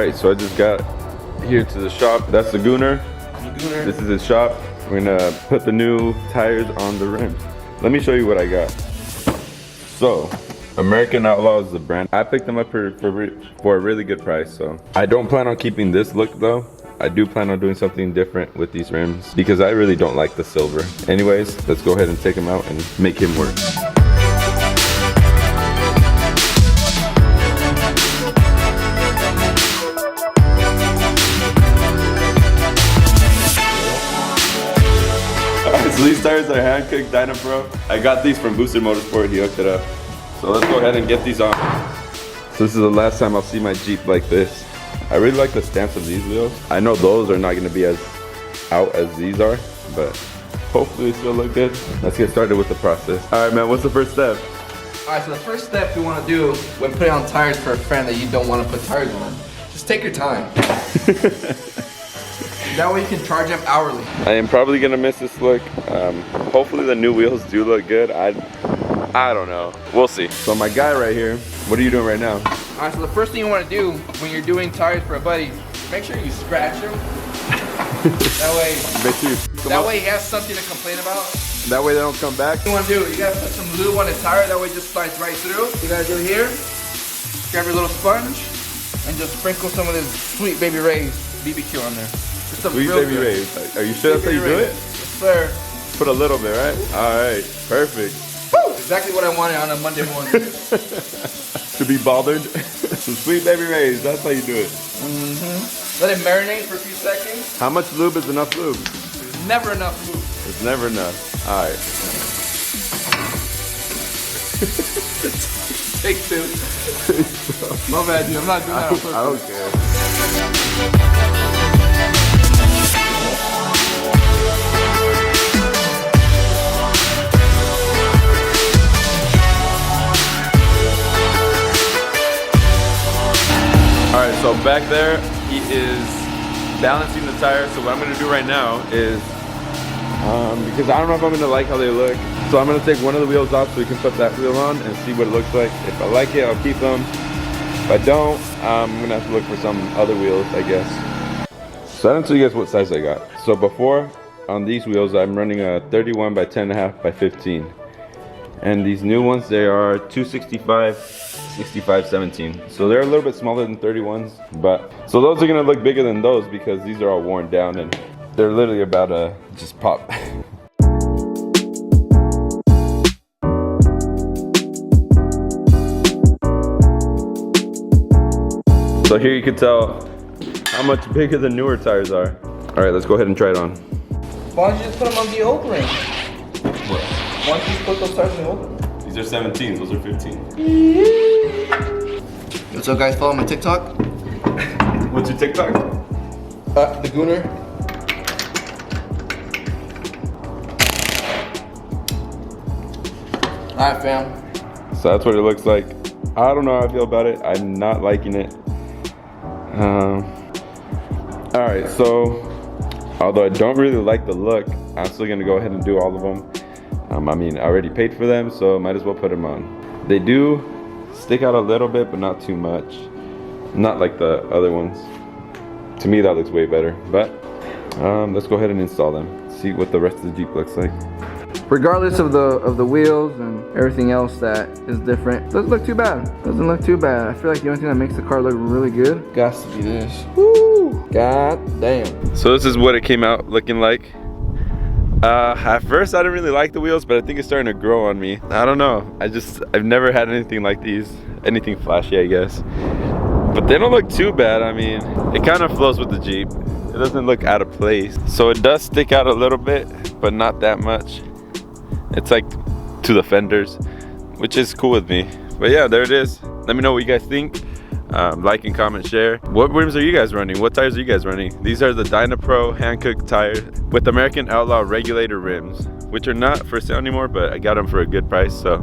Alright, so I just got here to the shop. That's the Gooner. This is his shop. We're gonna put the new tires on the rim. Let me show you what I got. So, American Outlaw is the brand. I picked them up for a really good price, so. I don't plan on keeping this look though. I do plan on doing something different with these rims because I really don't like the silver. Anyways, let's go ahead and take him out and make him work. So these tires are hand-cooked Dynapro. I got these from Booster Motorsport, he hooked it up. So let's go ahead and get these on. So this is the last time I'll see my Jeep like this. I really like the stance of these wheels. I know those are not gonna be as out as these are, but hopefully they still look good. Let's get started with the process. All right, man, what's the first step? All right, so the first step you wanna do when putting on tires for a friend that you don't wanna put tires on, just take your time. That way you can charge them hourly. I am probably gonna miss this look. Hopefully the new wheels do look good. I don't know. We'll see. So my guy right here, what are you doing right now? All right, so the first thing you want to do when you're doing tires for a buddy, make sure you scratch them. That way he has something to complain about. That way they don't come back. What you want to do, you gotta put some lube on the tire, that way it just slides right through. You gotta do here, grab your little sponge, and just sprinkle some of this Sweet Baby Ray's BBQ on there. Sweet Baby Ray's. Are you sure that's how you do it? Yes, sir. Put a little bit, right? All right, perfect. Woo! Exactly what I wanted on a Monday morning. To be bothered. Some Sweet Baby Ray's, that's how you do it. Let it marinate for a few seconds. How much lube is enough lube? There's never enough lube. There's never enough. All right. Take two. My bad, dude. I'm not doing that on purpose. I don't care. Alright, so back there, he is balancing the tires. So what I'm gonna do right now is, because I don't know if I'm gonna like how they look, so I'm gonna take one of the wheels off so we can put that wheel on and see what it looks like. If I like it, I'll keep them. If I don't, I'm gonna have to look for some other wheels, I guess. So I didn't tell you guys what size I got. So before, on these wheels, I'm running a 31 by 10.5 by 15. And these new ones, they are 265, 65, 17. So they're a little bit smaller than 31s, but so those are gonna look bigger than those because these are all worn down and they're literally about to just pop. So here you can tell how much bigger the newer tires are. All right, let's go ahead and try it on. Why don't you just put them on the old ring? What? Why don't you just put those tires on the old ring? These are 17s, those are 15. What's up, guys? Follow my TikTok. What's your TikTok? The Gooner. Alright, fam. So that's what it looks like. I don't know how I feel about it. I'm not liking it. Alright, so although I don't really like the look, I'm still gonna go ahead and do all of them. I mean, I already paid for them, so might as well put them on. They do stick out a little bit, but not too much. Not like the other ones. To me, that looks way better. But let's go ahead and install them. See what the rest of the Jeep looks like. Regardless of the wheels and everything else that is different, doesn't look too bad. Doesn't look too bad. I feel like the only thing that makes the car look really good has to be this. Woo! God damn. So this is what it came out looking like. At first I didn't really like the wheels, but I think it's starting to grow on me. I don't know. I've never had anything like these. Anything flashy, I guess. But they don't look too bad. I mean, it kind of flows with the Jeep. It doesn't look out of place. So it does stick out a little bit, but not that much. It's like to the fenders, which is cool with me. But yeah, there it is. Let me know what you guys think. Like and comment, share. What rims are you guys running? What tires are you guys running? These are the Dynapro hand-cooked tires with American Outlaw regulator rims, which are not for sale anymore, but I got them for a good price. So